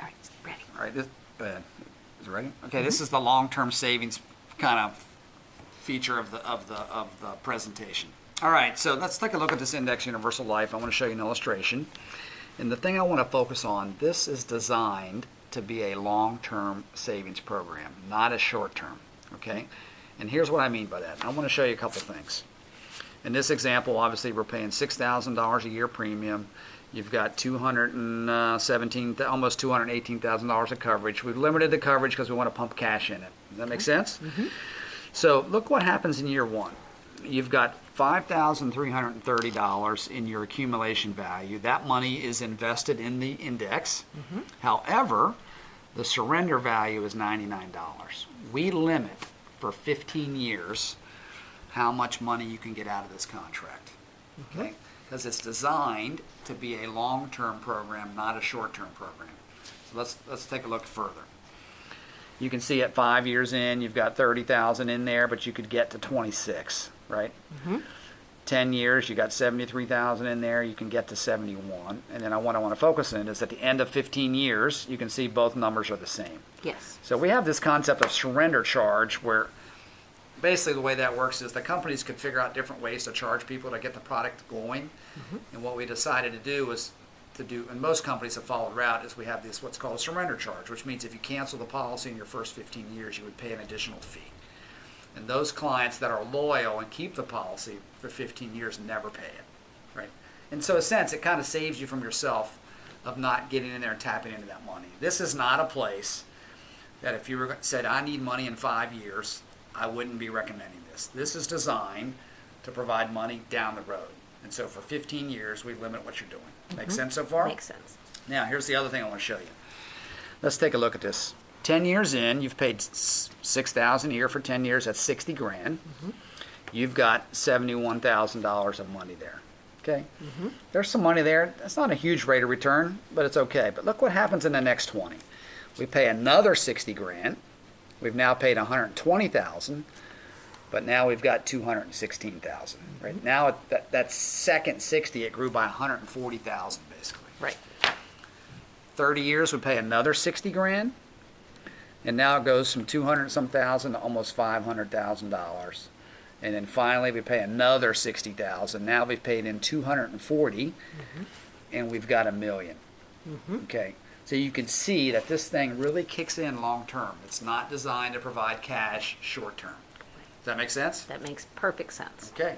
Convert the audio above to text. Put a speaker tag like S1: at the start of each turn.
S1: right, ready.
S2: All right, this, is it ready? Okay, this is the long-term savings kind of feature of the presentation. All right, so let's take a look at this Index Universal Life. I want to show you an illustration. And the thing I want to focus on, this is designed to be a long-term savings program, not a short-term, okay? And here's what I mean by that. I want to show you a couple things. In this example, obviously, we're paying $6,000 a year premium. You've got almost $218,000 of coverage. We've limited the coverage because we want to pump cash in it. Does that make sense? Mm-hmm. So look what happens in year one. You've got $5,330 in your accumulation value. That money is invested in the index. Mm-hmm. However, the surrender value is $99. We limit for 15 years how much money you can get out of this contract. Okay? Because it's designed to be a long-term program, not a short-term program. So let's take a look further. You can see at 5 years in, you've got $30,000 in there, but you could get to 26, right? Mm-hmm. 10 years, you got $73,000 in there, you can get to 71. And then what I want to focus on is at the end of 15 years, you can see both numbers are the same.
S1: Yes.
S2: So we have this concept of surrender charge where basically the way that works is the companies could figure out different ways to charge people to get the product going. Mm-hmm. And what we decided to do was and most companies have followed route, is we have this what's called a surrender charge, which means if you cancel the policy in your first 15 years, you would pay an additional fee. And those clients that are loyal and keep the policy for 15 years never pay it, right? And so in a sense, it kind of saves you from yourself of not getting in there and tapping into that money. This is not a place that if you said, I need money in 5 years, I wouldn't be recommending this. This is designed to provide money down the road. And so for 15 years, we limit what you're doing. Make sense so far?
S1: Makes sense.
S2: Now, here's the other thing I want to show you. Let's take a look at this. 10 years in, you've paid $6,000 a year for 10 years. That's 60 grand. Mm-hmm. You've got $71,000 of money there. Okay? Mm-hmm. There's some money there. That's not a huge rate of return, but it's okay. But look what happens in the next 20. We pay another 60 grand. We've now paid $120,000, but now we've got $216,000. Right now, that second 60, it grew by $140,000 basically.
S1: Right.
S2: 30 years, we pay another 60 grand, and now it goes from 200-some thousand to almost $500,000. And then finally, we pay another 60,000. Now we've paid in 240, and we've got $1 million. Mm-hmm. Okay. So you can see that this thing really kicks in long term. It's not designed to provide cash short term. Does that make sense?
S1: That makes perfect sense.
S2: Okay.